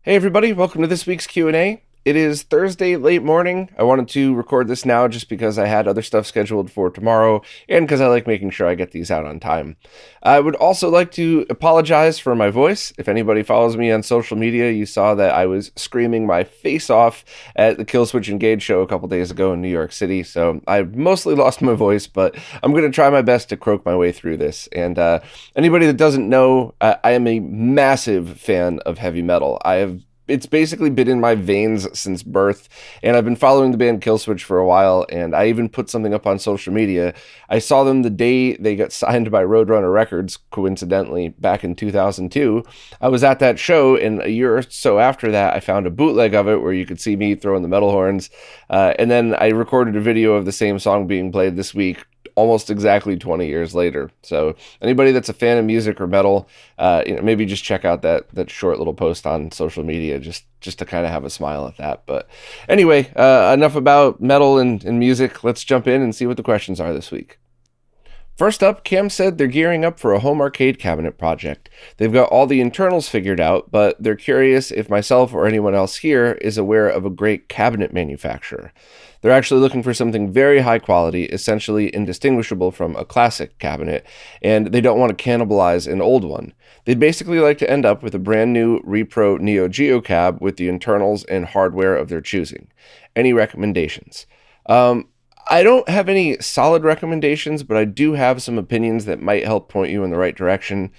Hey everybody, welcome to this week's Q&A. It is Thursday late morning. I wanted to record this now just because I had other stuff scheduled for tomorrow and because I like making sure I get these out on time. I would also like to apologize for my voice. If anybody follows me on social media, you saw that I was screaming my face off at the Killswitch Engage show a couple days ago in New York City, so I mostly lost my voice, but I'm going to try my best to croak my way through this. And anybody that doesn't know, I am a massive fan of heavy metal. It's basically been in my veins since birth, and I've been following the band Killswitch for a while, and I even put something up on social media. I saw them the day they got signed by Roadrunner Records, coincidentally, back in 2002. I was at that show, and a year or so after that, I found a bootleg of it where you could see me throwing the metal horns, and then I recorded a video of the same song being played this week, almost exactly 20 years later. So anybody that's a fan of music or metal, maybe just check out that short little post on social media just to kind of have a smile at that. But anyway, enough about metal and music. Let's jump in and see what the questions are this week. First up, Cam said they're gearing up for a home arcade cabinet project. They've got all the internals figured out, but they're curious if myself or anyone else here is aware of a great cabinet manufacturer. They're actually looking for something very high quality, essentially indistinguishable from a classic cabinet, and they don't want to cannibalize an old one. They'd basically like to end up with a brand new Repro Neo Geo cab with the internals and hardware of their choosing. Any recommendations? I don't have any solid recommendations, but I do have some opinions that might help point you in the right direction.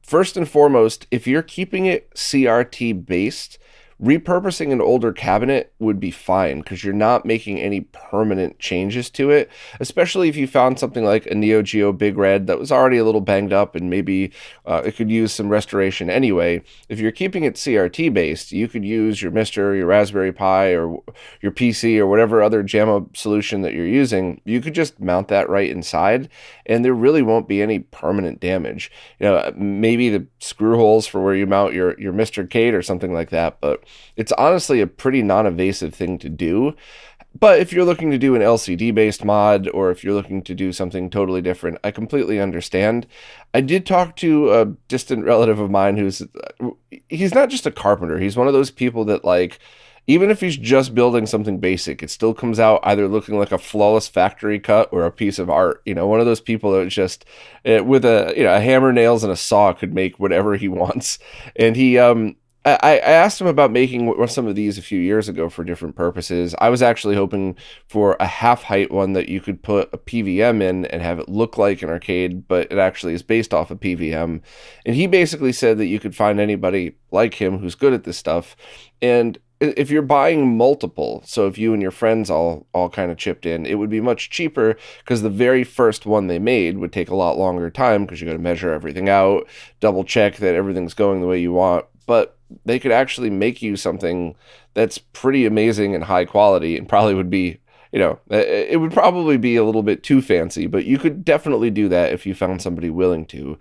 First and foremost, if you're keeping it CRT based, repurposing an older cabinet would be fine because you're not making any permanent changes to it, especially if you found something like a Neo Geo Big Red that was already a little banged up and maybe it could use some restoration anyway. If you're keeping it CRT based, you could use your Mister, your Raspberry Pi, or your PC, or whatever other JAMA solution that you're using. You could just mount that right inside and there really won't be any permanent damage. Maybe the screw holes for where you mount your Mr. Kate or something like that, but it's honestly a pretty non-invasive thing to do. But if you're looking to do an LCD-based mod, or if you're looking to do something totally different, I completely understand. I did talk to a distant relative of mine he's not just a carpenter. He's one of those people that, like, even if he's just building something basic, it still comes out either looking like a flawless factory cut or a piece of art. One of those people that just, with a hammer, nails, and a saw could make whatever he wants. And I asked him about making some of these a few years ago for different purposes. I was actually hoping for a half-height one that you could put a PVM in and have it look like an arcade, but it actually is based off a PVM. And he basically said that you could find anybody like him who's good at this stuff. And if you're buying multiple, so if you and your friends all kind of chipped in, it would be much cheaper because the very first one they made would take a lot longer time because you got to measure everything out, double check that everything's going the way you want. But they could actually make you something that's pretty amazing and high quality and probably would be, it would probably be a little bit too fancy, but you could definitely do that if you found somebody willing to.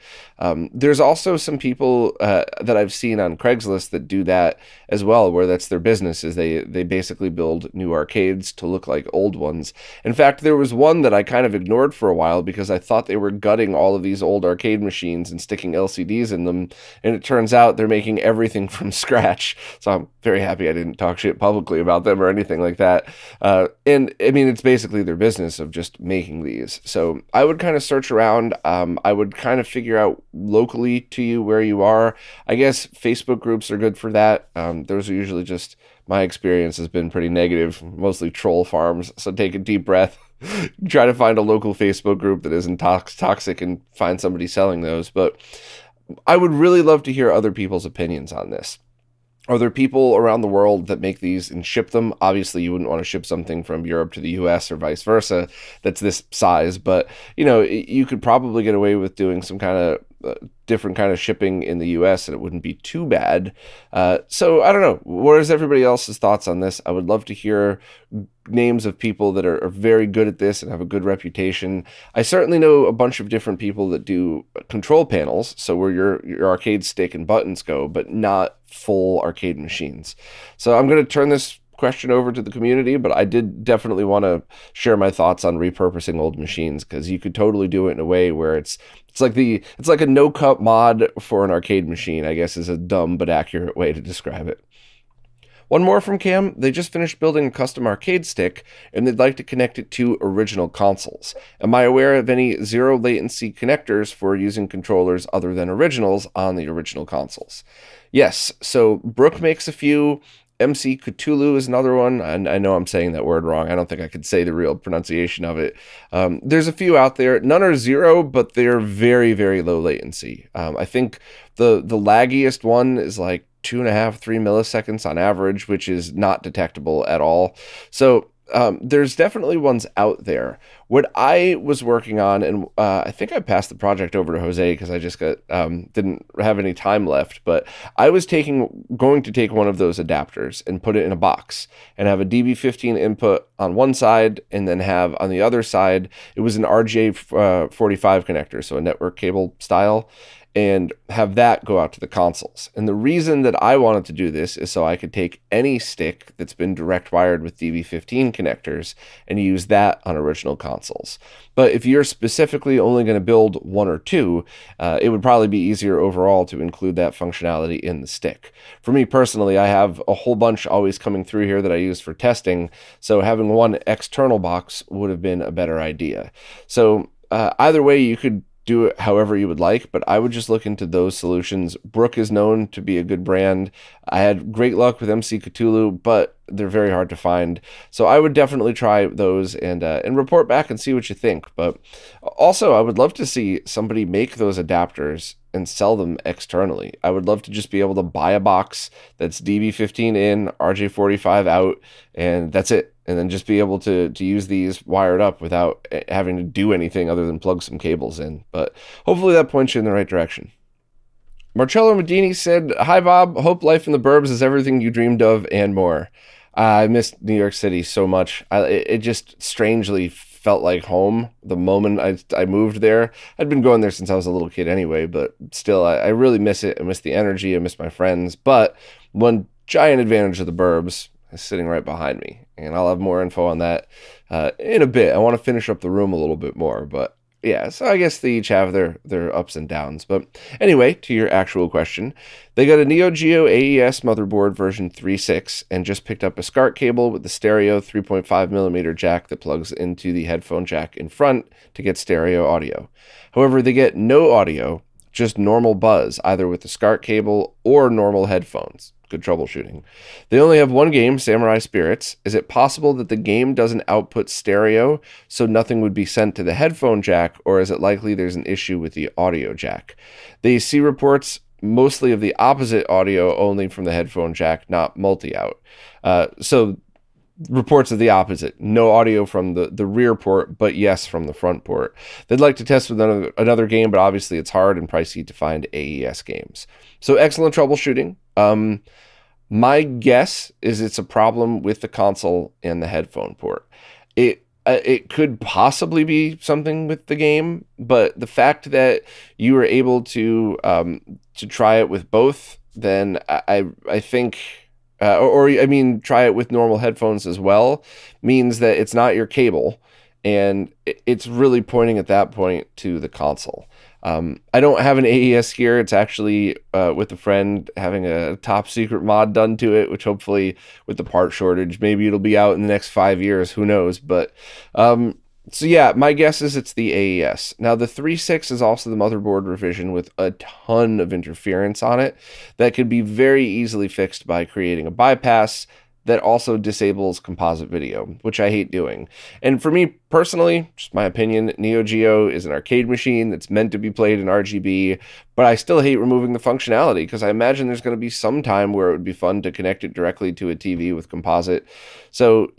There's also some people that I've seen on Craigslist that do that as well, where that's their business, is they basically build new arcades to look like old ones. In fact, there was one that I kind of ignored for a while because I thought they were gutting all of these old arcade machines and sticking LCDs in them, and it turns out they're making everything from scratch. So I'm very happy I didn't talk shit publicly about them or anything like that. And I mean, it's basically their business of just making these. So I would kind of search around. I would kind of figure out locally to you where you are. I guess Facebook groups are good for that. Those are usually just, my experience has been pretty negative, mostly troll farms. So take a deep breath. Try to find a local Facebook group that isn't toxic and find somebody selling those. But I would really love to hear other people's opinions on this. Are there people around the world that make these and ship them? Obviously, you wouldn't want to ship something from Europe to the US or vice versa that's this size, but you could probably get away with doing some kind of different kind of shipping in the US and it wouldn't be too bad. So I don't know. What is everybody else's thoughts on this? I would love to hear names of people that are very good at this and have a good reputation. I certainly know a bunch of different people that do control panels, so where your arcade stick and buttons go, but not full arcade machines. So I'm going to turn this question over to the community, but I did definitely want to share my thoughts on repurposing old machines, because you could totally do it in a way where it's like a no-cut mod for an arcade machine, I guess is a dumb but accurate way to describe it. One more from Cam. They just finished building a custom arcade stick, and they'd like to connect it to original consoles. Am I aware of any zero latency connectors for using controllers other than originals on the original consoles? Yes, so Brook makes a few. MCChthulu is another one. And I know I'm saying that word wrong. I don't think I could say the real pronunciation of it. There's a few out there. None are zero, but they're very, very low latency. I think the laggiest one is like 2.5, 3 milliseconds on average, which is not detectable at all. So there's definitely ones out there. What I was working on, and I think I passed the project over to Jose because I just didn't have any time left, but I was going to take one of those adapters and put it in a box and have a DB15 input on one side, and then have on the other side, it was an RJ45 connector, so a network cable style, and have that go out to the consoles. And the reason that I wanted to do this is so I could take any stick that's been direct wired with DB15 connectors and use that on original consoles. But if you're specifically only going to build one or two, it would probably be easier overall to include that functionality in the stick. For me personally, I have a whole bunch always coming through here that I use for testing, so having one external box would have been a better idea. So either way, you could do it however you would like, but I would just look into those solutions. Brook is known to be a good brand. I had great luck with MCChthulu, but they're very hard to find. So I would definitely try those and report back and see what you think. But also, I would love to see somebody make those adapters and sell them externally. I would love to just be able to buy a box that's DB15 in, RJ45 out, and that's it. And then just be able to use these wired up without having to do anything other than plug some cables in. But hopefully that points you in the right direction. Marcello Medini said, "Hi Bob, hope life in the burbs is everything you dreamed of and more. I missed New York City so much. It just strangely felt like home the moment I moved there. I'd been going there since I was a little kid anyway, but still, I really miss it. I miss the energy. I miss my friends. But one giant advantage of the burbs is sitting right behind me. And I'll have more info on that in a bit. I want to finish up the room a little bit more, but yeah, so I guess they each have their ups and downs. But anyway, to your actual question, they got a Geo AES motherboard version 3.6 and just picked up a SCART cable with the stereo 3.5mm jack that plugs into the headphone jack in front to get stereo audio. However, they get no audio, just normal buzz, either with the SCART cable or normal headphones. Good troubleshooting. They only have one game, Samurai Spirits. Is it possible that the game doesn't output stereo, so nothing would be sent to the headphone jack, or is it likely there's an issue with the audio jack? They see reports mostly of the opposite audio only from the headphone jack, not multi-out. So reports of the opposite. No audio from the rear port, but yes from the front port. They'd like to test with another game, but obviously it's hard and pricey to find AES games. So excellent troubleshooting. My guess is it's a problem with the console and the headphone port. It could possibly be something with the game, but the fact that you were able to try it with both, then I think, I mean, try it with normal headphones as well, means that it's not your cable, and it's really pointing at that point to the console. I don't have an AES here. It's actually with a friend having a top secret mod done to it, which hopefully with the part shortage, maybe it'll be out in the next 5 years. Who knows? But so yeah, my guess is it's the AES. Now the 3.6 is also the motherboard revision with a ton of interference on it that could be very easily fixed by creating a bypass that also disables composite video, which I hate doing. And for me personally, just my opinion, Neo Geo is an arcade machine that's meant to be played in RGB, but I still hate removing the functionality because I imagine there's going to be some time where it would be fun to connect it directly to a TV with composite. So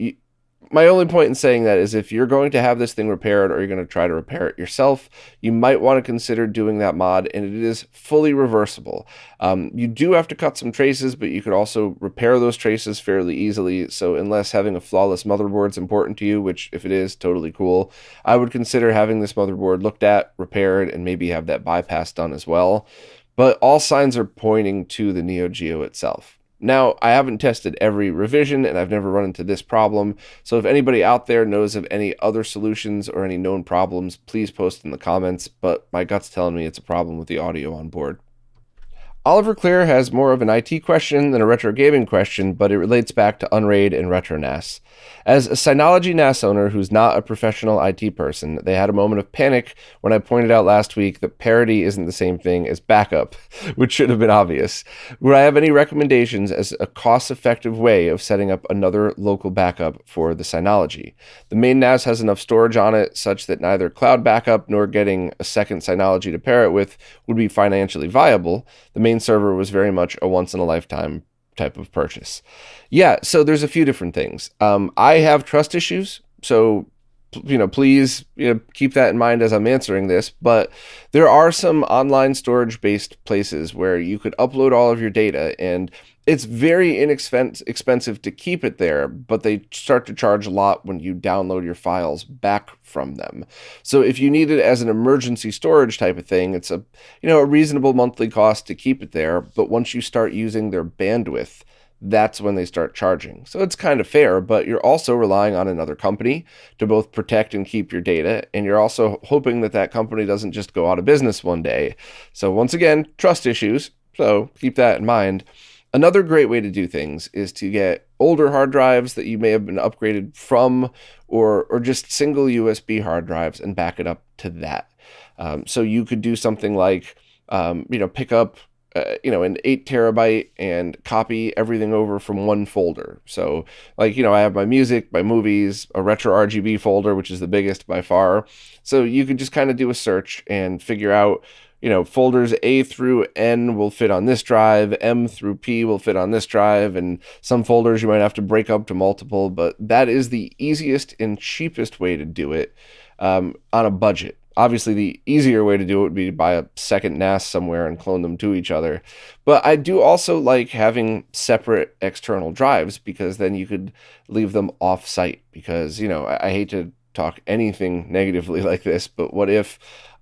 my only point in saying that is if you're going to have this thing repaired or you're going to try to repair it yourself, you might want to consider doing that mod, and it is fully reversible. You do have to cut some traces, but you could also repair those traces fairly easily. So unless having a flawless motherboard is important to you, which if it is, totally cool, I would consider having this motherboard looked at, repaired, and maybe have that bypass done as well. But all signs are pointing to the Neo Geo itself. Now, I haven't tested every revision and I've never run into this problem, so if anybody out there knows of any other solutions or any known problems, please post in the comments, but my gut's telling me it's a problem with the audio on board. Oliver Clear has more of an IT question than a retro gaming question, but it relates back to UnRAID and RetroNAS. As a Synology NAS owner who's not a professional IT person, they had a moment of panic when I pointed out last week that parity isn't the same thing as backup, which should have been obvious. Would I have any recommendations as a cost-effective way of setting up another local backup for the Synology? The main NAS has enough storage on it such that neither cloud backup nor getting a second Synology to pair it with would be financially viable. The main server was very much a once-in-a-lifetime type of purchase. Yeah, so there's a few different things. I have trust issues, so please keep that in mind as I'm answering this, but there are some online storage-based places where you could upload all of your data, and it's very expensive to keep it there, but they start to charge a lot when you download your files back from them. So if you need it as an emergency storage type of thing, it's a reasonable monthly cost to keep it there, but once you start using their bandwidth, that's when they start charging. So it's kind of fair, but you're also relying on another company to both protect and keep your data, and you're also hoping that that company doesn't just go out of business one day. So once again, trust issues, so keep that in mind. Another great way to do things is to get older hard drives that you may have been upgraded from, or just single USB hard drives and back it up to that. So you could do something like, pick up an 8 terabyte and copy everything over from one folder. So I have my music, my movies, a retrorgb folder, which is the biggest by far. So you could just kind of do a search and figure out, folders A through N will fit on this drive, M through P will fit on this drive, and some folders you might have to break up to multiple, but that is the easiest and cheapest way to do it on a budget. Obviously, the easier way to do it would be to buy a second NAS somewhere and clone them to each other. But I do also like having separate external drives, because then you could leave them off-site, because, I hate to talk anything negatively like this, but what if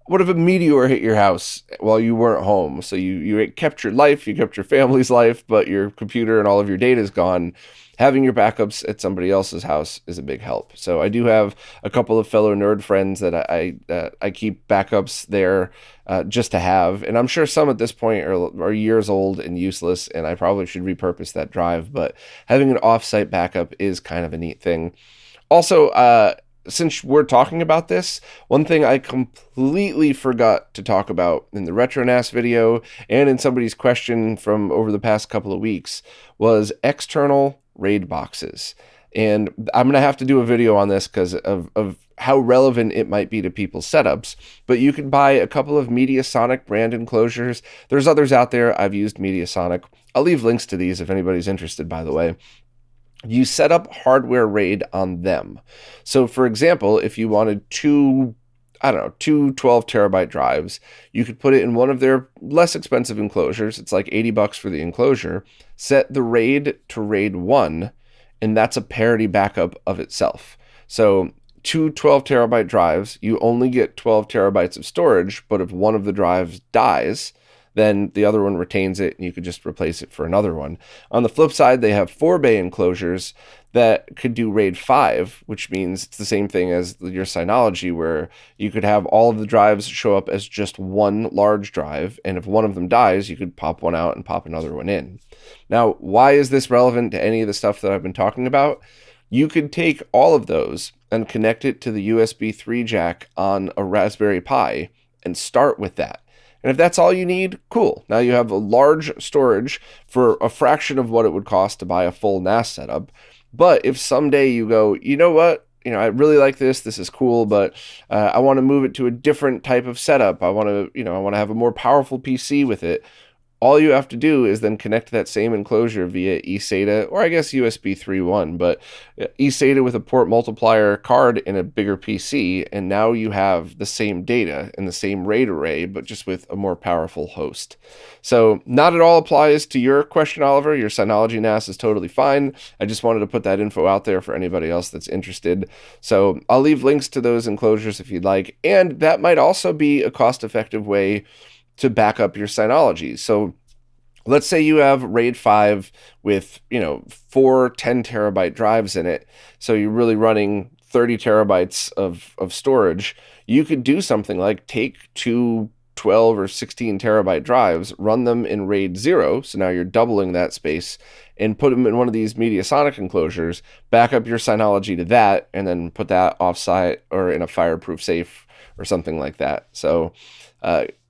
a meteor hit your house while you weren't home? So you kept your life, you kept your family's life, but your computer and all of your data is gone. Having your backups at somebody else's house is a big help. So I do have a couple of fellow nerd friends that I keep backups there just to have. And I'm sure some at this point are years old and useless, and I probably should repurpose that drive. But having an offsite backup is kind of a neat thing. Also, since we're talking about this, one thing I completely forgot to talk about in the RetroNAS video and in somebody's question from over the past couple of weeks was external RAID boxes. And I'm going to have to do a video on this because of how relevant it might be to people's setups. But you can buy a couple of Mediasonic brand enclosures. There's others out there. I've used Mediasonic. I'll leave links to these if anybody's interested, by the way. You set up hardware RAID on them. So for example, if you wanted two 12 terabyte drives, you could put it in one of their less expensive enclosures. It's like $80 for the enclosure. Set the RAID to RAID 1, and that's a parity backup of itself. So two 12 terabyte drives, you only get 12 terabytes of storage, but if one of the drives dies, then the other one retains it, and you could just replace it for another one. On the flip side, they have 4-bay enclosures that could do RAID 5, which means it's the same thing as your Synology, where you could have all of the drives show up as just one large drive, and if one of them dies, you could pop one out and pop another one in. Now, why is this relevant to any of the stuff that I've been talking about? You could take all of those and connect it to the USB 3 jack on a Raspberry Pi and start with that. And if that's all you need, cool. Now you have a large storage for a fraction of what it would cost to buy a full NAS setup. But if someday you go, you know what, I really like this is cool, but I want to move it to a different type of setup. I want to have a more powerful PC with it. All you have to do is then connect that same enclosure via eSATA, or I guess USB 3.1, but eSATA with a port multiplier card in a bigger PC, and now you have the same data and the same RAID array, but just with a more powerful host. So not at all applies to your question, Oliver. Your Synology NAS is totally fine. I just wanted to put that info out there for anybody else that's interested. So I'll leave links to those enclosures if you'd like, and that might also be a cost-effective way to back up your Synology. So let's say you have RAID 5 with, 4 10 terabyte drives in it. So you're really running 30 terabytes of storage. You could do something like take two 12 or 16 terabyte drives, run them in RAID 0. So now you're doubling that space, and put them in one of these MediaSonic enclosures, back up your Synology to that, and then put that offsite or in a fireproof safe or something like that. So,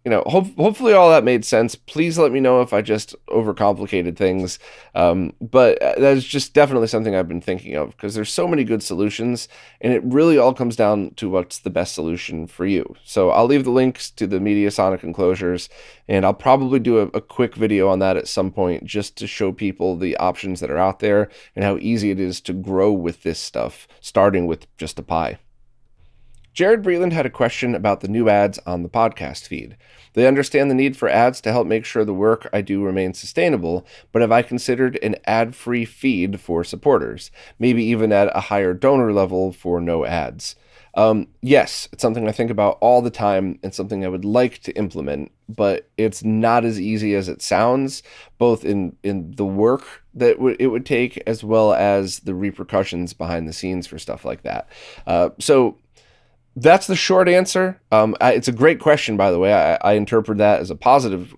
hopefully all that made sense. Please let me know if I just overcomplicated things. But that's just definitely something I've been thinking of, because there's so many good solutions, and it really all comes down to what's the best solution for you. So I'll leave the links to the MediaSonic enclosures, and I'll probably do a quick video on that at some point, just to show people the options that are out there and how easy it is to grow with this stuff, starting with just a Pi. Jared Breland had a question about the new ads on the podcast feed. They understand the need for ads to help make sure the work I do remains sustainable, but have I considered an ad-free feed for supporters, maybe even at a higher donor level for no ads? Yes, it's something I think about all the time and something I would like to implement, but it's not as easy as it sounds, both in the work that it would take, as well as the repercussions behind the scenes for stuff like that. So that's the short answer. It's a great question, by the way. I interpreted that as a positive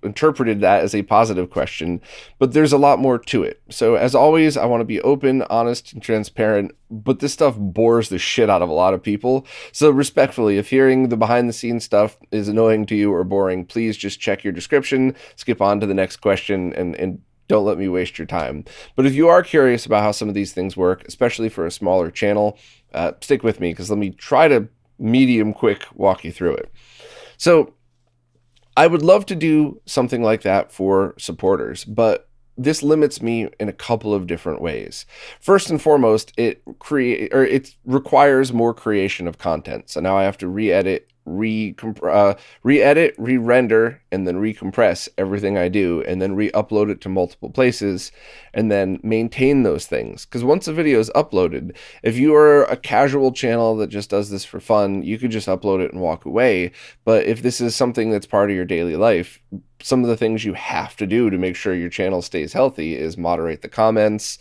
question, but there's a lot more to it. So as always, I want to be open, honest, and transparent, but this stuff bores the shit out of a lot of people. So respectfully, if hearing the behind the scenes stuff is annoying to you or boring, please just check your description, skip on to the next question, and don't let me waste your time. But if you are curious about how some of these things work, especially for a smaller channel, stick with me, because let me try to medium quick walk you through it. So I would love to do something like that for supporters, but this limits me in a couple of different ways. First and foremost, it requires more creation of content. So now I have to re-edit, re-render, and then recompress everything I do, and then re-upload it to multiple places, and then maintain those things. Because once a video is uploaded, if you are a casual channel that just does this for fun, you could just upload it and walk away. But if this is something that's part of your daily life, some of the things you have to do to make sure your channel stays healthy is moderate the comments,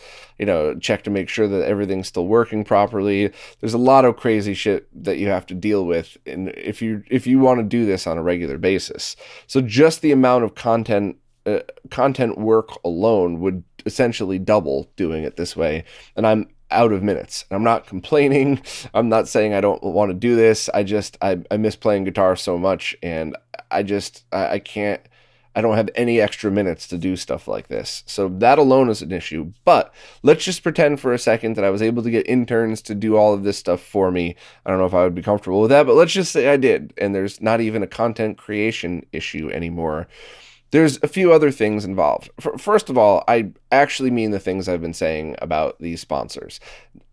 check to make sure that everything's still working properly. There's a lot of crazy shit that you have to deal with, and if you want to do this on a regular basis. So just the amount of content work alone would essentially double doing it this way, and I'm out of minutes. And I'm not complaining. I'm not saying I don't want to do this. I miss playing guitar so much, and I can't. I don't have any extra minutes to do stuff like this. So that alone is an issue. But let's just pretend for a second that I was able to get interns to do all of this stuff for me. I don't know if I would be comfortable with that, but let's just say I did. And there's not even a content creation issue anymore. There's a few other things involved. First of all, I actually mean the things I've been saying about these sponsors.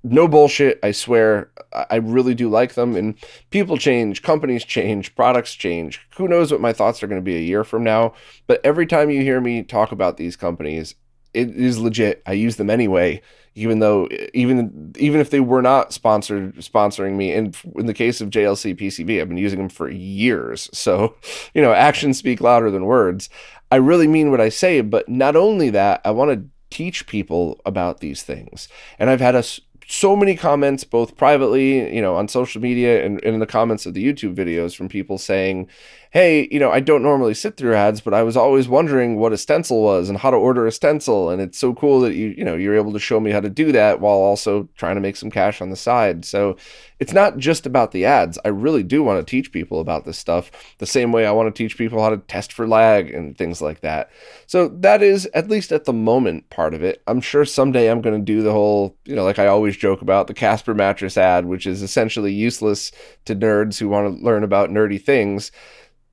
No bullshit, I swear. I really do like them, and people change, companies change, products change. Who knows what my thoughts are going to be a year from now, but every time you hear me talk about these companies, it is legit. I use them anyway, even if they were not sponsoring me. And in the case of JLC PCB, I've been using them for years. So, actions speak louder than words. I really mean what I say, but not only that, I want to teach people about these things. And I've had so many comments, both privately, on social media and in the comments of the YouTube videos, from people saying, hey, I don't normally sit through ads, but I was always wondering what a stencil was and how to order a stencil. And it's so cool that you're able to show me how to do that while also trying to make some cash on the side. So it's not just about the ads. I really do want to teach people about this stuff the same way I want to teach people how to test for lag and things like that. So that is, at least at the moment, part of it. I'm sure someday I'm going to do the whole, like I always joke about, the Casper mattress ad, which is essentially useless to nerds who want to learn about nerdy things.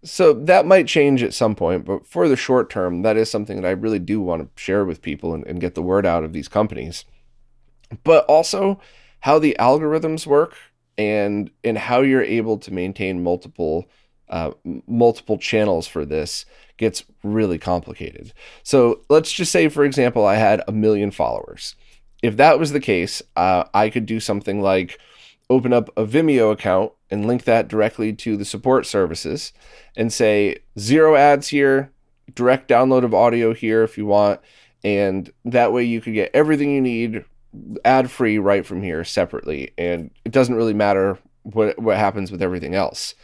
So that might change at some point, but for the short term, that is something that I really do want to share with people and get the word out of these companies. But also how the algorithms work and how you're able to maintain multiple channels for this gets really complicated. So let's just say, for example, I had 1 million followers. If that was the case, I could do something like open up a Vimeo account and link that directly to the support services and say 0 ads here, direct download of audio here if you want, and that way you could get everything you need ad-free right from here separately, and it doesn't really matter what happens with everything else.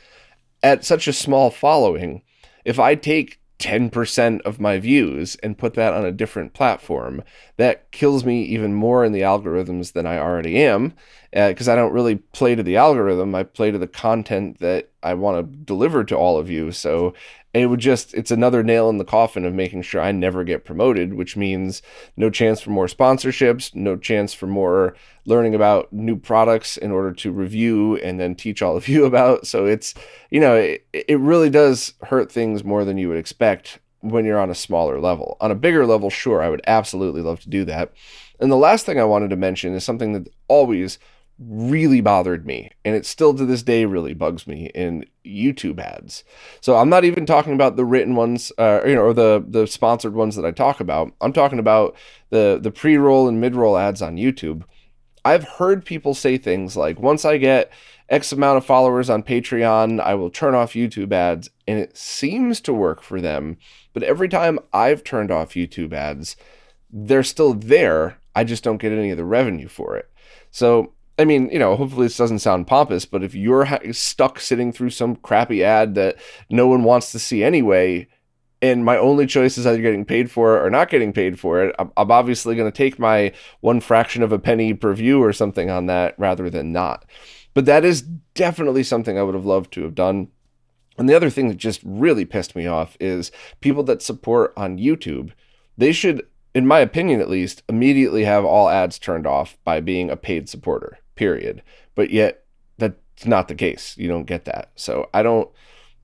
At such a small following, if I take 10% of my views and put that on a different platform, that kills me even more in the algorithms than I already am, because I don't really play to the algorithm. I play to the content that I want to deliver to all of you. So it's another nail in the coffin of making sure I never get promoted, which means no chance for more sponsorships, no chance for more learning about new products in order to review and then teach all of you about. So it's, it really does hurt things more than you would expect when you're on a smaller level. On a bigger level, sure, I would absolutely love to do that. And the last thing I wanted to mention is something that always really bothered me, and it still to this day really bugs me, in YouTube ads. So I'm not even talking about the written ones, or the sponsored ones that I talk about. I'm talking about the pre-roll and mid-roll ads on YouTube. I've heard people say things like, once I get X amount of followers on Patreon, I will turn off YouTube ads, and it seems to work for them. But every time I've turned off YouTube ads, they're still there. I just don't get any of the revenue for it. So I mean, hopefully this doesn't sound pompous, but if you're stuck sitting through some crappy ad that no one wants to see anyway, and my only choice is either getting paid for it or not getting paid for it, I'm obviously going to take my 1 fraction of a penny per view or something on that rather than not. But that is definitely something I would have loved to have done. And the other thing that just really pissed me off is people that support on YouTube. They should, in my opinion at least, immediately have all ads turned off by being a paid supporter. Period. But yet that's not the case. You don't get that. So I don't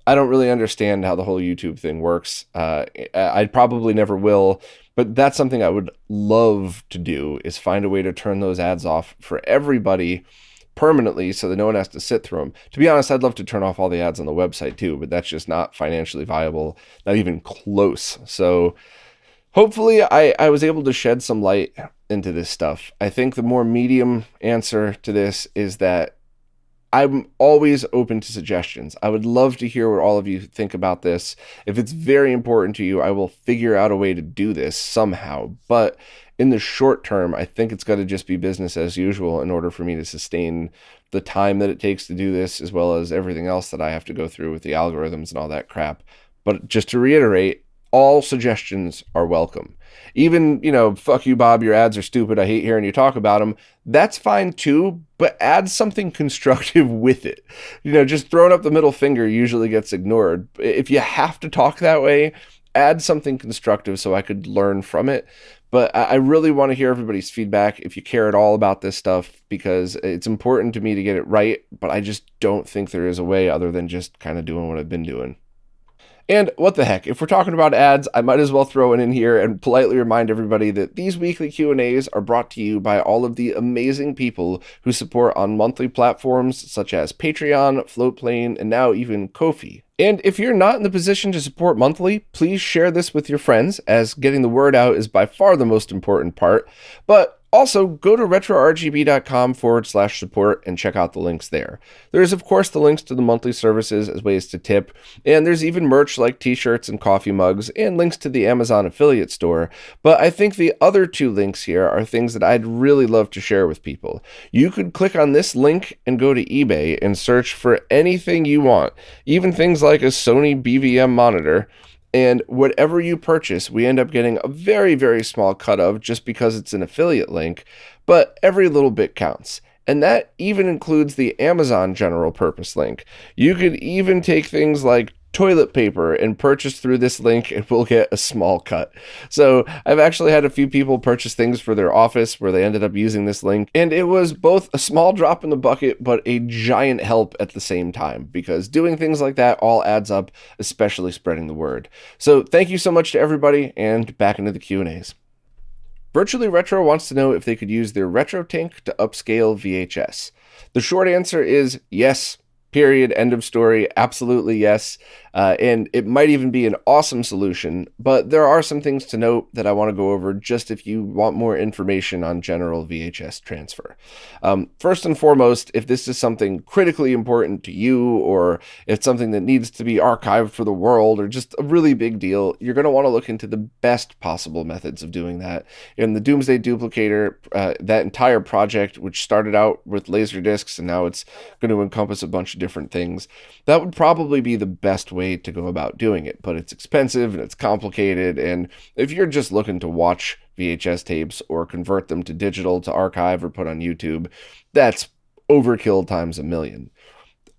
really understand how the whole YouTube thing works. I probably never will, but that's something I would love to do, is find a way to turn those ads off for everybody permanently so that no one has to sit through them. To be honest, I'd love to turn off all the ads on the website too, but that's just not financially viable, not even close. So hopefully I was able to shed some light into this stuff. I think the more medium answer to this is that I'm always open to suggestions. I would love to hear what all of you think about this. If it's very important to you, I will figure out a way to do this somehow. But in the short term, I think it's got to just be business as usual in order for me to sustain the time that it takes to do this, as well as everything else that I have to go through with the algorithms and all that crap. But just to reiterate, all suggestions are welcome. Even, fuck you, Bob, your ads are stupid, I hate hearing you talk about them. That's fine too, but add something constructive with it. Just throwing up the middle finger usually gets ignored. If you have to talk that way, add something constructive so I could learn from it. But I really want to hear everybody's feedback if you care at all about this stuff, because it's important to me to get it right, but I just don't think there is a way other than just kind of doing what I've been doing. And what the heck, if we're talking about ads, I might as well throw it in here and politely remind everybody that these weekly Q&As are brought to you by all of the amazing people who support on monthly platforms such as Patreon, Floatplane, and now even Ko-fi. And if you're not in the position to support monthly, please share this with your friends, as getting the word out is by far the most important part. But also, go to retrorgb.com/support and check out the links there. There's, of course, the links to the monthly services as ways to tip, and there's even merch like t-shirts and coffee mugs, and links to the Amazon affiliate store. But I think the other 2 links here are things that I'd really love to share with people. You could click on this link and go to eBay and search for anything you want, even things like a Sony BVM monitor. And whatever you purchase, we end up getting a very, very small cut of, just because it's an affiliate link, but every little bit counts. And that even includes the Amazon general purpose link. You could even take things like toilet paper and purchase through this link, and we'll get a small cut. So I've actually had a few people purchase things for their office where they ended up using this link, and it was both a small drop in the bucket but a giant help at the same time, because doing things like that all adds up, especially spreading the word. So thank you so much to everybody, and back into the Q&As. Virtually Retro wants to know if they could use their RetroTINK to upscale VHS. The short answer is yes. Period. End of story. Absolutely yes. And it might even be an awesome solution, but there are some things to note that I want to go over just if you want more information on general VHS transfer. First and foremost, if this is something critically important to you, or if it's something that needs to be archived for the world, or just a really big deal, you're going to want to look into the best possible methods of doing that. In the Doomsday Duplicator, that entire project, which started out with laser discs and now it's going to encompass a bunch of different things, that would probably be the best way to go about doing it. But it's expensive and it's complicated, and if you're just looking to watch VHS tapes or convert them to digital to archive or put on YouTube, that's overkill times a million.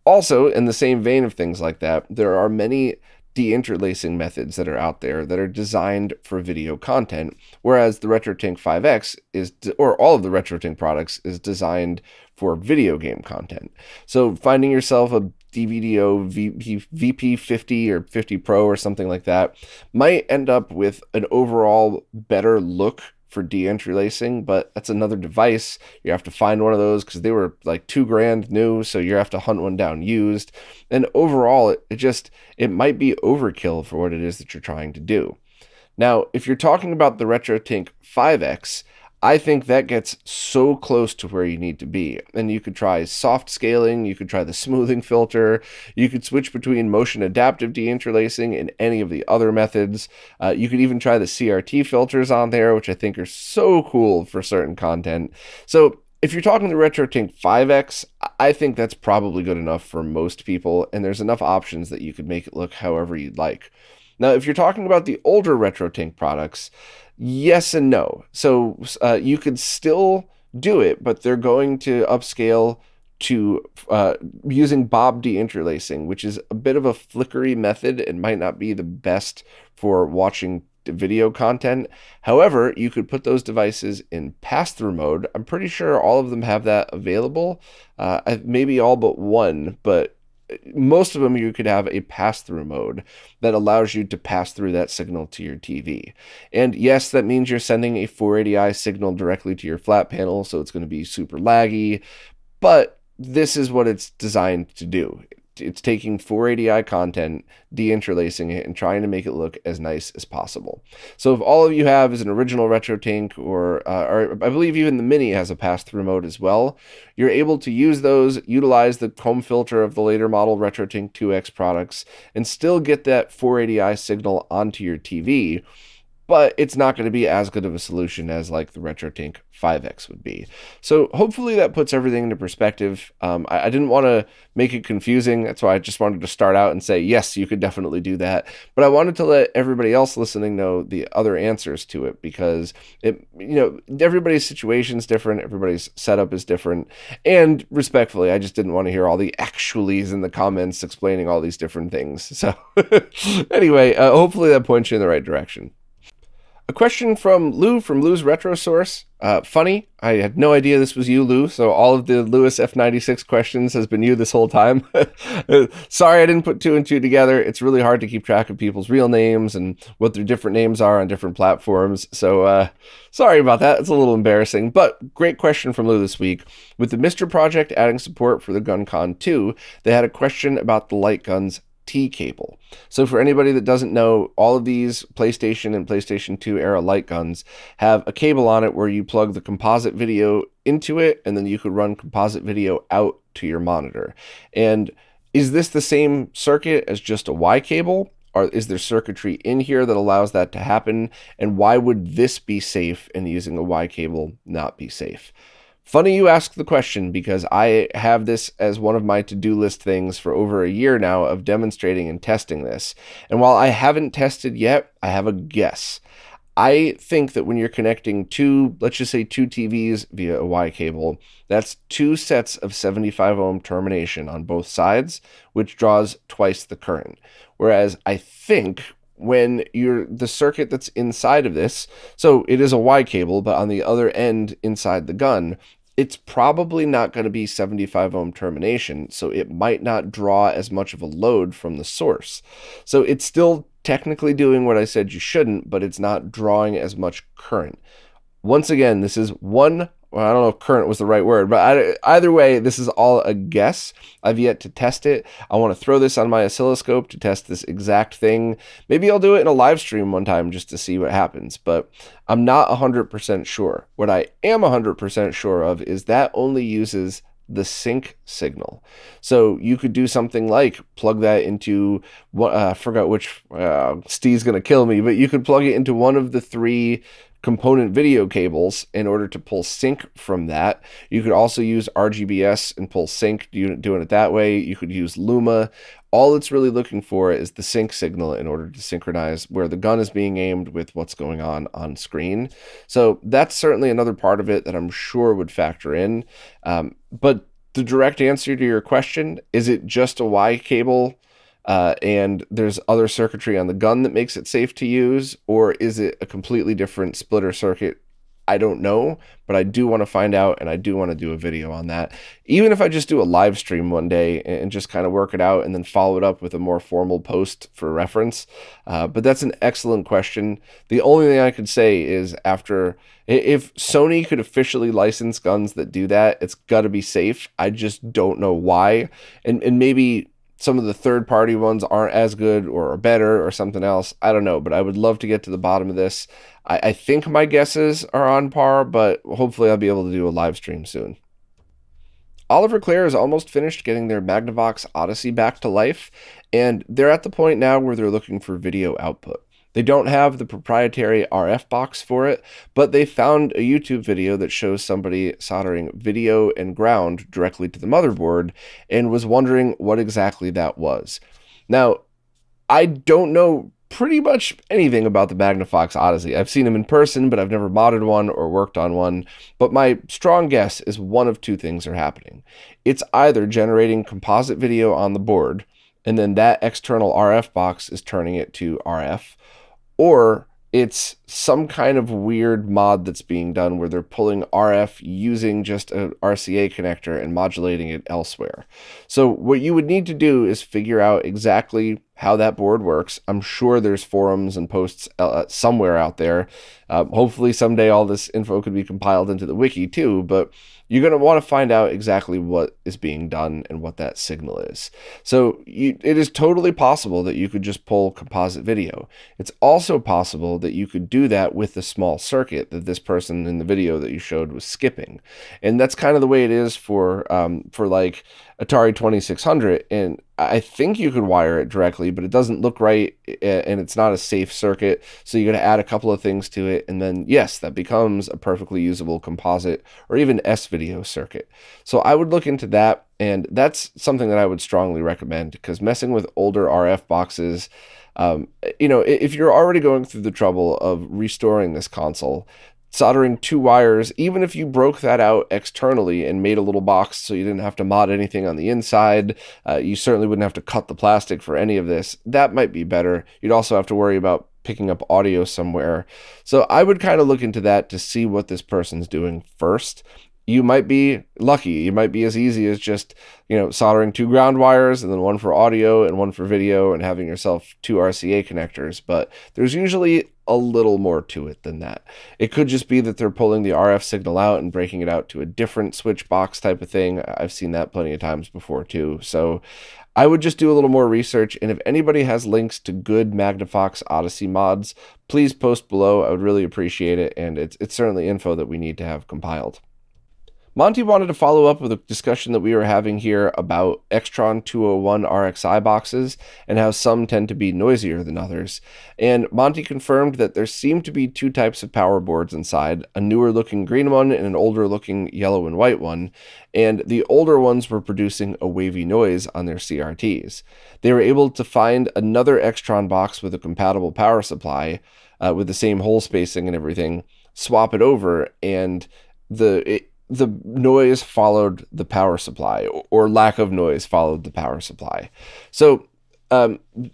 Also, in the same vein of things like that, there are many deinterlacing methods that are out there that are designed for video content, whereas the RetroTINK 5X or all of the RetroTINK products is designed for video game content. So finding yourself a DVDO VP50 or 50 Pro or something like that might end up with an overall better look for deinterlacing, but that's another device. You have to find one of those because they were like $2,000 new, so you have to hunt one down used. And overall, it might be overkill for what it is that you're trying to do. Now, if you're talking about the RetroTINK 5X, I think that gets so close to where you need to be. And you could try soft scaling, you could try the smoothing filter, you could switch between motion adaptive deinterlacing and any of the other methods. You could even try the CRT filters on there, which I think are so cool for certain content. So if you're talking the RetroTINK 5X, I think that's probably good enough for most people, and there's enough options that you could make it look however you'd like. Now, if you're talking about the older RetroTINK products, yes and no. So you could still do it, but they're going to upscale to using Bob deinterlacing, which is a bit of a flickery method and might not be the best for watching video content. However, you could put those devices in pass-through mode. I'm pretty sure all of them have that available. Maybe all but one, but most of them you could have a pass-through mode that allows you to pass through that signal to your TV. And yes, that means you're sending a 480i signal directly to your flat panel, so it's going to be super laggy, but this is what it's designed to do. It's taking 480i content, deinterlacing it, and trying to make it look as nice as possible. So if all of you have is an original RetroTINK, or I believe even the Mini has a pass-through mode as well, you're able to use those, utilize the comb filter of the later model RetroTINK 2X products, and still get that 480i signal onto your TV. But it's not going to be as good of a solution as like the RetroTINK 5X would be. So hopefully that puts everything into perspective. I didn't want to make it confusing. That's why I just wanted to start out and say, yes, you could definitely do that. But I wanted to let everybody else listening know the other answers to it, because everybody's situation is different. Everybody's setup is different. And respectfully, I just didn't want to hear all the actuallys in the comments explaining all these different things. So anyway, hopefully that points you in the right direction. A question from Lou from Lou's Retro Source. Funny, I had no idea this was you, Lou, so all of the Lewis F96 questions has been you this whole time. Sorry I didn't put two and two together. It's really hard to keep track of people's real names and what their different names are on different platforms, so sorry about that. It's a little embarrassing, but great question from Lou this week. With the Mr. Project adding support for the Guncon 2, they had a question about the light gun's T cable. So for anybody that doesn't know, all of these PlayStation and PlayStation 2 era light guns have a cable on it where you plug the composite video into it, and then you could run composite video out to your monitor. And is this the same circuit as just a Y cable? Or is there circuitry in here that allows that to happen? And why would this be safe and using a Y cable not be safe? Funny you ask the question, because I have this as one of my to-do list things for over a year now of demonstrating and testing this. And while I haven't tested yet, I have a guess. I think that when you're connecting let's just say two TVs via a Y cable, that's two sets of 75 ohm termination on both sides, which draws twice the current. Whereas I think when the circuit that's inside of this, so it is a Y cable, but on the other end inside the gun, it's probably not going to be 75 ohm termination, so it might not draw as much of a load from the source. So it's still technically doing what I said you shouldn't, but it's not drawing as much current. Once again, this is one well, I don't know if current was the right word, but either way, this is all a guess. I've yet to test it. I want to throw this on my oscilloscope to test this exact thing. Maybe I'll do it in a live stream one time just to see what happens, but I'm not 100% sure. What I am 100% sure of is that only uses the sync signal. So you could do something like plug that into what I forgot which Steve's gonna kill me, but you could plug it into one of the 3 component video cables in order to pull sync from that. You could also use RGBS and pull sync, doing it that way. You could use Luma. All it's really looking for is the sync signal in order to synchronize where the gun is being aimed with what's going on screen. So that's certainly another part of it that I'm sure would factor in. But the direct answer to your question, is it just a Y cable and there's other circuitry on the gun that makes it safe to use, or is it a completely different splitter circuit? I don't know, but I do want to find out, and I do want to do a video on that. Even if I just do a live stream one day and just kind of work it out and then follow it up with a more formal post for reference. But that's an excellent question. The only thing I could say is if Sony could officially license guns that do that, it's got to be safe. I just don't know why. And maybe some of the third-party ones aren't as good or are better or something else. I don't know, but I would love to get to the bottom of this. I think my guesses are on par, but hopefully I'll be able to do a live stream soon. Oliver Clare is almost finished getting their Magnavox Odyssey back to life, and they're at the point now where they're looking for video output. They don't have the proprietary RF box for it, but they found a YouTube video that shows somebody soldering video and ground directly to the motherboard and was wondering what exactly that was. Now, I don't know pretty much anything about the Magnavox Odyssey. I've seen them in person, but I've never modded one or worked on one. But my strong guess is one of 2 things are happening. It's either generating composite video on the board, and then that external RF box is turning it to RF, or it's some kind of weird mod that's being done where they're pulling RF using just a RCA connector and modulating it elsewhere. So what you would need to do is figure out exactly how that board works. I'm sure there's forums and posts somewhere out there. Hopefully someday all this info could be compiled into the wiki too, but you're going to want to find out exactly what is being done and what that signal is. So it is totally possible that you could just pull composite video. It's also possible that you could do that with the small circuit that this person in the video that you showed was skipping. And that's kind of the way it is for like Atari 2600, and I think you could wire it directly, but it doesn't look right, and it's not a safe circuit, so you got to add a couple of things to it, and then yes, that becomes a perfectly usable composite or even S-video circuit. So I would look into that, and that's something that I would strongly recommend, because messing with older RF boxes, if you're already going through the trouble of restoring this console, soldering 2 wires, even if you broke that out externally and made a little box so you didn't have to mod anything on the inside, you certainly wouldn't have to cut the plastic for any of this. That might be better. You'd also have to worry about picking up audio somewhere. So I would kind of look into that to see what this person's doing first. You might be lucky. You might be as easy as just, soldering 2 ground wires and then one for audio and one for video and having yourself 2 RCA connectors. But there's usually a little more to it than that. It could just be that they're pulling the RF signal out and breaking it out to a different switch box type of thing. I've seen that plenty of times before too. So I would just do a little more research. And if anybody has links to good Magnavox Odyssey mods, please post below. I would really appreciate it. And it's certainly info that we need to have compiled. Monty wanted to follow up with a discussion that we were having here about Extron 201 RXI boxes and how some tend to be noisier than others. And Monty confirmed that there seem to be 2 types of power boards inside, a newer looking green one and an older looking yellow and white one. And the older ones were producing a wavy noise on their CRTs. They were able to find another Extron box with a compatible power supply with the same hole spacing and everything, swap it over, and the noise followed the power supply, or lack of noise followed the power supply. So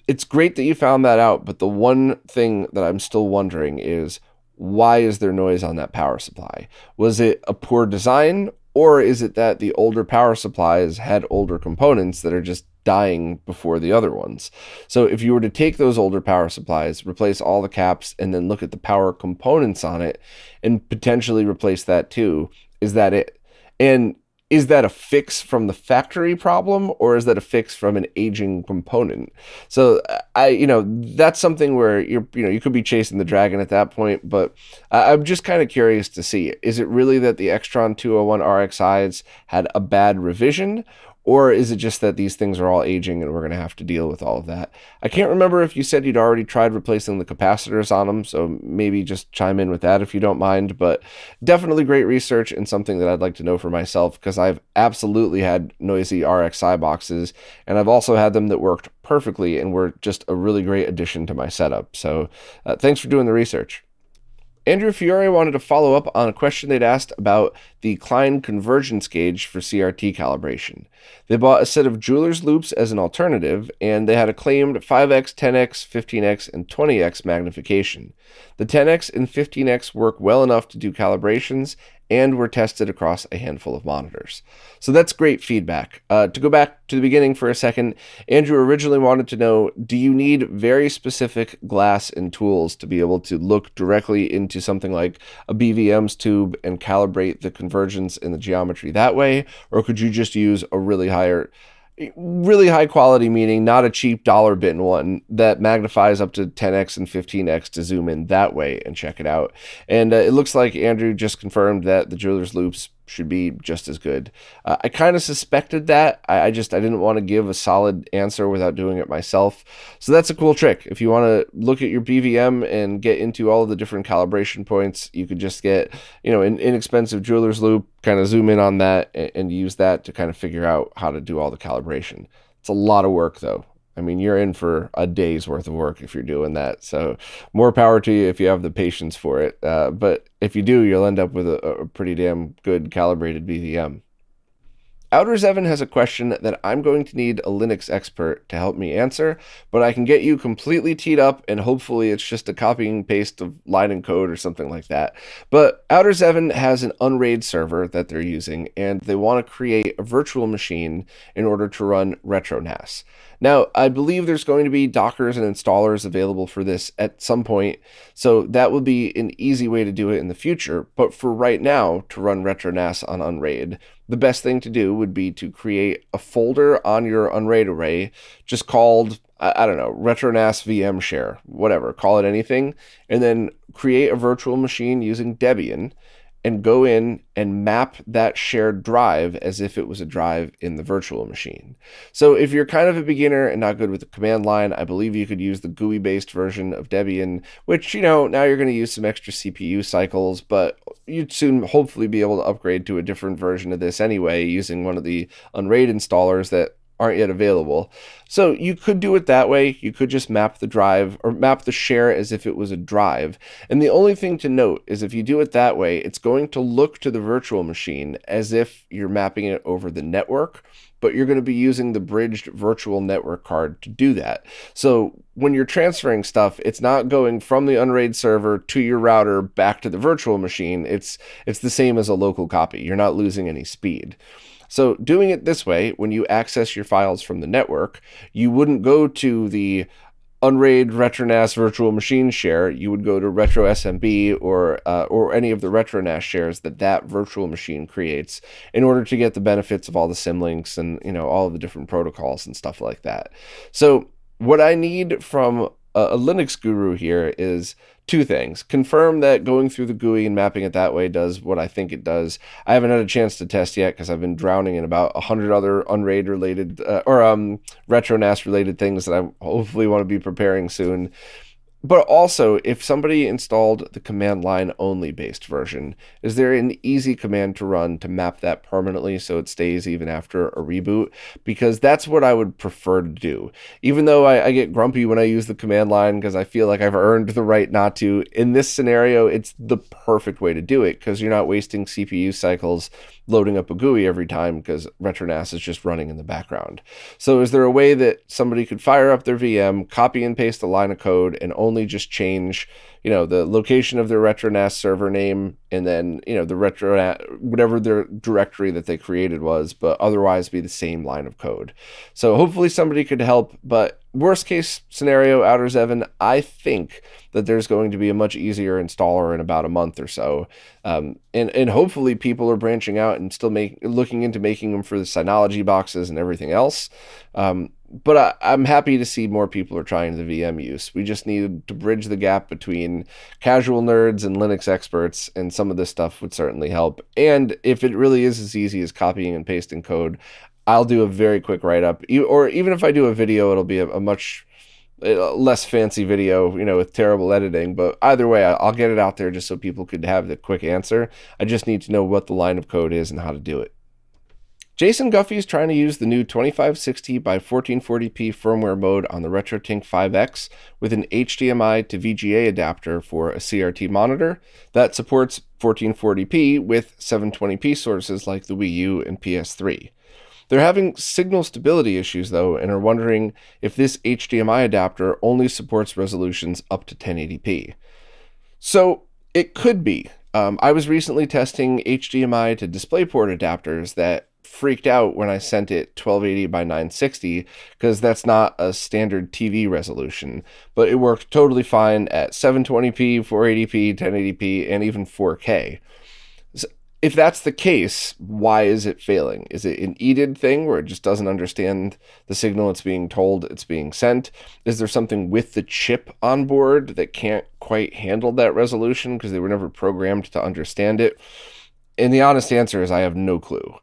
it's great that you found that out, but the one thing that I'm still wondering is, why is there noise on that power supply? Was it a poor design, or is it that the older power supplies had older components that are just dying before the other ones. So if you were to take those older power supplies, replace all the caps, and then look at the power components on it and potentially replace that too, is that it? And is that a fix from the factory problem, or is that a fix from an aging component? So that's something where you could be chasing the dragon at that point, but I'm just kind of curious to see, is it really that the Extron 201 RXIs had a bad revision, or is it just that these things are all aging and we're going to have to deal with all of that? I can't remember if you said you'd already tried replacing the capacitors on them, so maybe just chime in with that if you don't mind. But definitely great research and something that I'd like to know for myself, because I've absolutely had noisy RXI boxes, and I've also had them that worked perfectly and were just a really great addition to my setup. So thanks for doing the research. Andrew Fiore wanted to follow up on a question they'd asked about the Klein convergence gauge for CRT calibration. They bought a set of jeweler's loupes as an alternative, and they had a claimed 5x, 10x, 15x, and 20x magnification. The 10x and 15x work well enough to do calibrations and were tested across a handful of monitors. So that's great feedback. To go back to the beginning for a second, Andrew originally wanted to know, do you need very specific glass and tools to be able to look directly into something like a BVM's tube and calibrate the convergence in the geometry that way? Or could you just use a really high quality, meaning not a cheap dollar bin one that magnifies up to 10x and 15x to zoom in that way and check it out? And it looks like Andrew just confirmed that the jeweler's loupes should be just as good. I kind of suspected that. I didn't want to give a solid answer without doing it myself. So that's a cool trick. If you want to look at your BVM and get into all of the different calibration points, you could just get, an inexpensive jeweler's loupe, kind of zoom in on that and use that to kind of figure out how to do all the calibration. It's a lot of work though. I mean, you're in for a day's worth of work if you're doing that. So more power to you if you have the patience for it. But if you do, you'll end up with a pretty damn good calibrated BVM. Outers Evan has a question that I'm going to need a Linux expert to help me answer, but I can get you completely teed up, and hopefully it's just a copy and paste of line and code or something like that. But Outers Evan has an UnRAID server that they're using, and they want to create a virtual machine in order to run RetroNAS. Now, I believe there's going to be Dockers and installers available for this at some point, so that will be an easy way to do it in the future. But for right now, to run RetroNAS on UnRAID, the best thing to do would be to create a folder on your UnRAID array just called, I don't know, RetroNAS VM share, whatever, call it anything, and then create a virtual machine using Debian and go in and map that shared drive as if it was a drive in the virtual machine. So if you're kind of a beginner and not good with the command line, I believe you could use the GUI-based version of Debian, which, now you're going to use some extra CPU cycles, but you'd soon hopefully be able to upgrade to a different version of this anyway using one of the UnRAID installers that aren't yet available. So you could do it that way. You could just map the drive or map the share as if it was a drive. And the only thing to note is if you do it that way, it's going to look to the virtual machine as if you're mapping it over the network, but you're going to be using the bridged virtual network card to do that. So when you're transferring stuff, it's not going from the UnRAID server to your router back to the virtual machine. It's the same as a local copy. You're not losing any speed. So doing it this way, when you access your files from the network, you wouldn't go to the UnRAID RetroNAS virtual machine share. You would go to RetroSMB or any of the RetroNAS shares that virtual machine creates in order to get the benefits of all the symlinks and all of the different protocols and stuff like that. So what I need from a Linux guru here is two things. Confirm that going through the GUI and mapping it that way does what I think it does. I haven't had a chance to test yet because I've been drowning in about 100 other UnRAID related or RetroNAS related things that I hopefully want to be preparing soon. But also, if somebody installed the command line only based version, is there an easy command to run to map that permanently so it stays even after a reboot? Because that's what I would prefer to do. Even though I get grumpy when I use the command line because I feel like I've earned the right not to, in this scenario, it's the perfect way to do it because you're not wasting CPU cycles loading up a GUI every time because RetroNAS is just running in the background. So is there a way that somebody could fire up their VM, copy and paste a line of code, and only only just change, the location of their RetroNAS server name, and then, the whatever their directory that they created was, but otherwise be the same line of code. So hopefully somebody could help, but worst case scenario, Outers Evan, I think that there's going to be a much easier installer in about a month or so. And hopefully people are branching out and still looking into making them for the Synology boxes and everything else. But I'm happy to see more people are trying the VM use. We just need to bridge the gap between casual nerds and Linux experts, and some of this stuff would certainly help. And if it really is as easy as copying and pasting code, I'll do a very quick write-up. Or even if I do a video, it'll be a much less fancy video, with terrible editing. But either way, I'll get it out there just so people could have the quick answer. I just need to know what the line of code is and how to do it. Jason Guffey is trying to use the new 2560 by 1440p firmware mode on the RetroTINK 5X with an HDMI to VGA adapter for a CRT monitor that supports 1440p with 720p sources like the Wii U and PS3. They're having signal stability issues, though, and are wondering if this HDMI adapter only supports resolutions up to 1080p. So it could be. I was recently testing HDMI to DisplayPort adapters that freaked out when I sent it 1280 by 960 because that's not a standard TV resolution, but it worked totally fine at 720p, 480p, 1080p, and even 4K. So if that's the case, why is it failing? Is it an EDID thing where it just doesn't understand the signal it's being told it's being sent? Is there something with the chip on board that can't quite handle that resolution because they were never programmed to understand it? And the honest answer is I have no clue.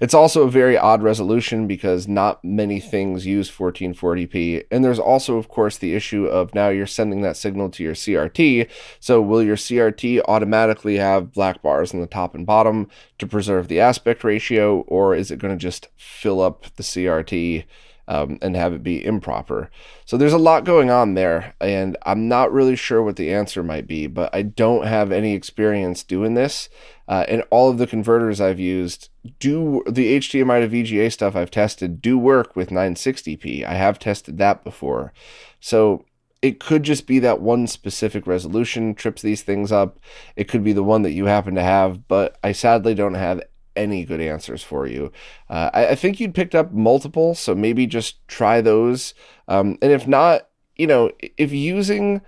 It's also a very odd resolution because not many things use 1440p. And there's also, of course, the issue of now you're sending that signal to your CRT. So will your CRT automatically have black bars on the top and bottom to preserve the aspect ratio? Or is it going to just fill up the CRT and have it be improper? So there's a lot going on there, and I'm not really sure what the answer might be, but I don't have any experience doing this. And all of the converters I've used the HDMI to VGA stuff I've tested do work with 960p. I have tested that before. So it could just be that one specific resolution trips these things up. It could be the one that you happen to have, but I sadly don't have any good answers for you. I think you'd picked up multiple, so maybe just try those. And if not, if using...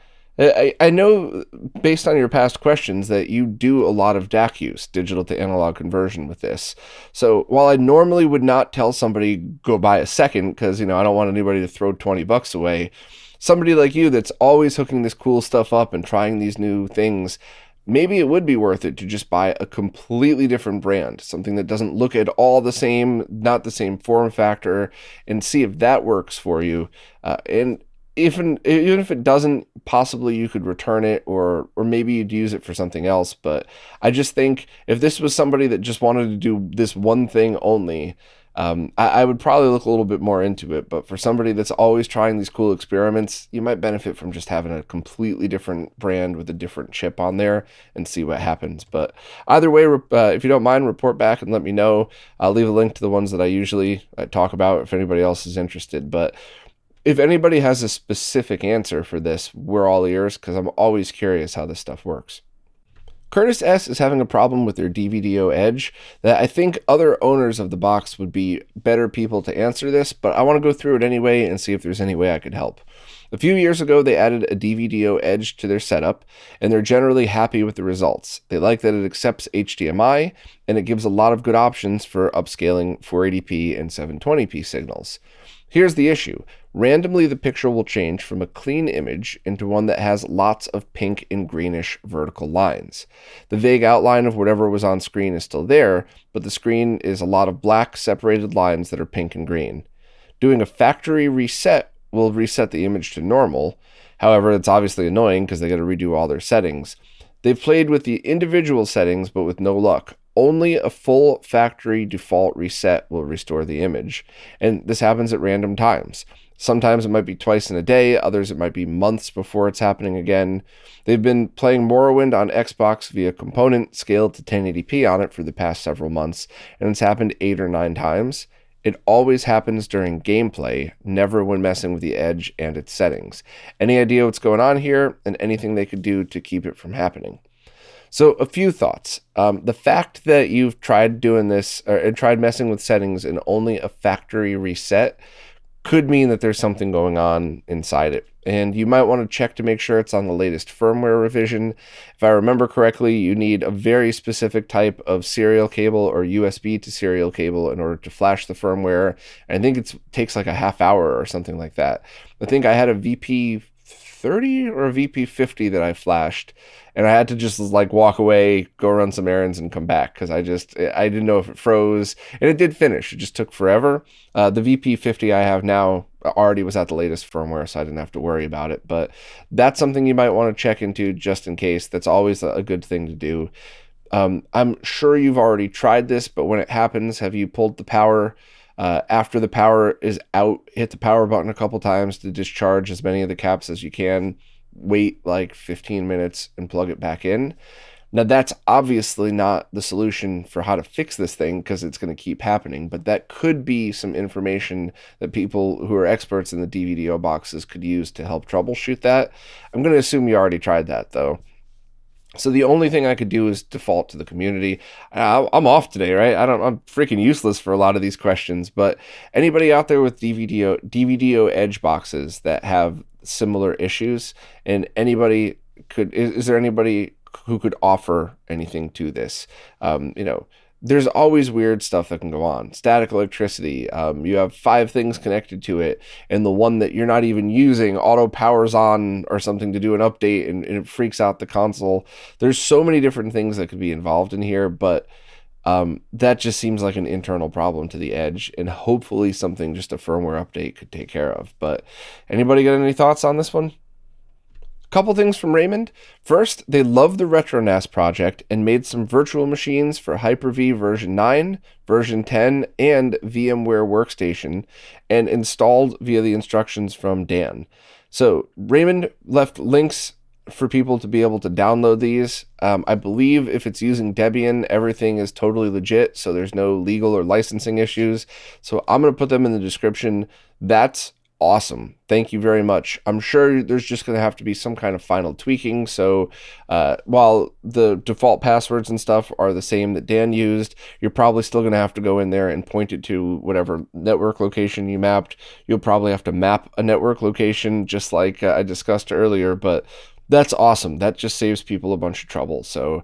I know based on your past questions that you do a lot of DAC use, digital to analog conversion, with this. So while I normally would not tell somebody go buy a second because, I don't want anybody to throw $20 away, somebody like you that's always hooking this cool stuff up and trying these new things, maybe it would be worth it to just buy a completely different brand, something that doesn't look at all the same, not the same form factor, and see if that works for you. And even if it doesn't, possibly you could return it, or maybe you'd use it for something else. But I just think if this was somebody that just wanted to do this one thing only, I would probably look a little bit more into it. But for somebody that's always trying these cool experiments, you might benefit from just having a completely different brand with a different chip on there and see what happens. But either way, if you don't mind, report back and let me know. I'll leave a link to the ones that I usually talk about if anybody else is interested. But if anybody has a specific answer for this, we're all ears, because I'm always curious how this stuff works. Curtis S. is having a problem with their DVDO Edge that I think other owners of the box would be better people to answer this, but I want to go through it anyway and see if there's any way I could help. A few years ago, they added a DVDO Edge to their setup, and they're generally happy with the results. They like that it accepts HDMI, and it gives a lot of good options for upscaling 480p and 720p signals. Here's the issue. Randomly, the picture will change from a clean image into one that has lots of pink and greenish vertical lines. The vague outline of whatever was on screen is still there, but the screen is a lot of black separated lines that are pink and green. Doing a factory reset will reset the image to normal. However, it's obviously annoying because they got to redo all their settings. They've played with the individual settings, but with no luck. Only a full factory default reset will restore the image, and this happens at random times. Sometimes it might be twice in a day, others it might be months before it's happening again. They've been playing Morrowind on Xbox via component scaled to 1080p on it for the past several months, and it's happened 8 or 9 times. It always happens during gameplay, never when messing with the Edge and its settings. Any idea what's going on here and anything they could do to keep it from happening? So a few thoughts. The fact that you've tried doing this or tried messing with settings and only a factory reset could mean that there's something going on inside it. And you might want to check to make sure it's on the latest firmware revision. If I remember correctly, you need a very specific type of serial cable or USB to serial cable in order to flash the firmware. And I think it takes like a half hour or something like that. I think I had a VP30 or a VP50 that I flashed, and I had to just like walk away, go run some errands, and come back because I didn't know if it froze, and it did finish. It just took forever. The VP50 I have now already was at the latest firmware, so I didn't have to worry about it. But that's something you might want to check into just in case. That's always a good thing to do. I'm sure you've already tried this, but when it happens, have you pulled the power? After the power is out, hit the power button a couple times to discharge as many of the caps as you can. Wait like 15 minutes and plug it back in. Now, that's obviously not the solution for how to fix this thing because it's going to keep happening, but that could be some information that people who are experts in the DVDO boxes could use to help troubleshoot that. I'm going to assume you already tried that, though. So the only thing I could do is default to the community. I'm off today, right? I'm freaking useless for a lot of these questions, but anybody out there with DVDO Edge boxes that have similar issues, and is there anybody who could offer anything to this? There's always weird stuff that can go on. Static electricity. You have 5 things connected to it, and the one that you're not even using auto powers on or something to do an update, and it freaks out the console. There's so many different things that could be involved in here, but that just seems like an internal problem to the Edge, and hopefully something just a firmware update could take care of. But anybody got any thoughts on this one? Couple things from Raymond. First, they love the RetroNAS project and made some virtual machines for HyperV version 9, version 10, and VMware Workstation, and installed via the instructions from Dan. So Raymond left links for people to be able to download these. I believe if it's using Debian, everything is totally legit, so there's no legal or licensing issues. So I'm going to put them in the description. That's awesome. Thank you very much. I'm sure there's just going to have to be some kind of final tweaking. So while the default passwords and stuff are the same that Dan used, you're probably still going to have to go in there and point it to whatever network location you mapped. You'll probably have to map a network location just like I discussed earlier, but that's awesome. That just saves people a bunch of trouble. So,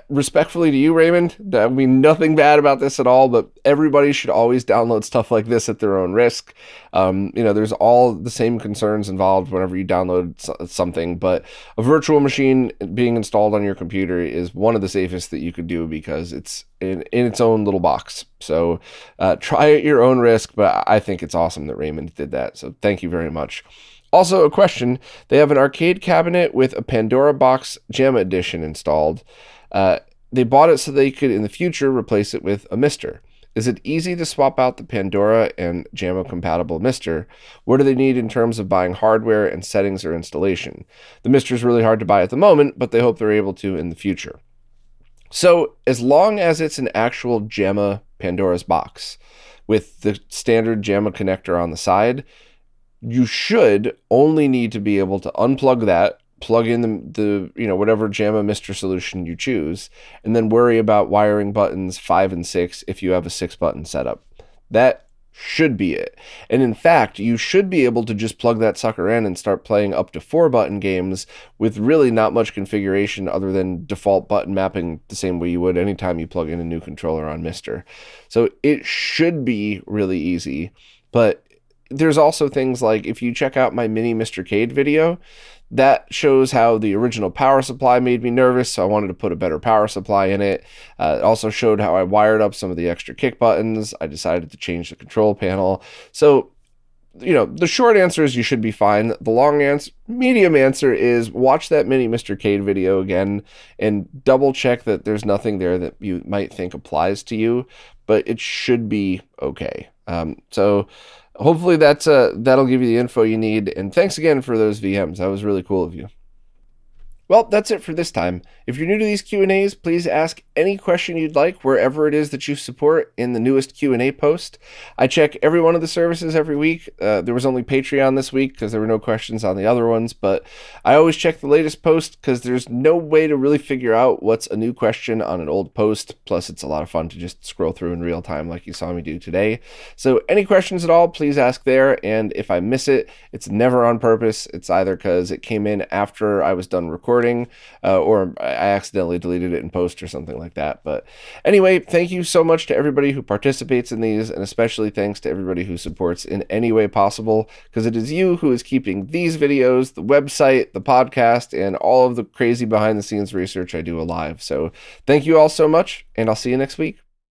respectfully to you, Raymond, I mean, nothing bad about this at all, but everybody should always download stuff like this at their own risk. There's all the same concerns involved whenever you download something, but a virtual machine being installed on your computer is one of the safest that you could do because it's in its own little box. So try at your own risk, but I think it's awesome that Raymond did that. So thank you very much. Also, a question. They have an arcade cabinet with a Pandora Box JAMA edition installed. They bought it so they could, in the future, replace it with a Mister. Is it easy to swap out the Pandora and JAMA-compatible Mister? What do they need in terms of buying hardware and settings or installation? The Mister is really hard to buy at the moment, but they hope they're able to in the future. So, as long as it's an actual JAMA Pandora's box with the standard JAMA connector on the side, you should only need to be able to unplug that, plug in the whatever JAMA Mister solution you choose, and then worry about wiring buttons 5 and 6 if you have a 6-button setup. That should be it. And in fact, you should be able to just plug that sucker in and start playing up to 4-button games with really not much configuration other than default button mapping the same way you would anytime you plug in a new controller on Mister. So it should be really easy, but there's also things like if you check out my mini Mr. Cade video, that shows how the original power supply made me nervous, so I wanted to put a better power supply in it. It also showed how I wired up some of the extra kick buttons. I decided to change the control panel. So, the short answer is you should be fine. The long answer, medium answer is watch that mini Mr. Cade video again and double check that there's nothing there that you might think applies to you, but it should be okay. So hopefully that'll give you the info you need. And thanks again for those VMs. That was really cool of you. Well, that's it for this time. If you're new to these Q&As, please ask any question you'd like wherever it is that you support in the newest Q&A post. I check every one of the services every week. There was only Patreon this week because there were no questions on the other ones, but I always check the latest post because there's no way to really figure out what's a new question on an old post. Plus, it's a lot of fun to just scroll through in real time like you saw me do today. So any questions at all, please ask there. And if I miss it, it's never on purpose. It's either because it came in after I was done recording, or I accidentally deleted it in post or something like that. But anyway, thank you so much to everybody who participates in these, and especially thanks to everybody who supports in any way possible, because it is you who is keeping these videos, the website, the podcast, and all of the crazy behind the scenes research I do alive. So thank you all so much, and I'll see you next week.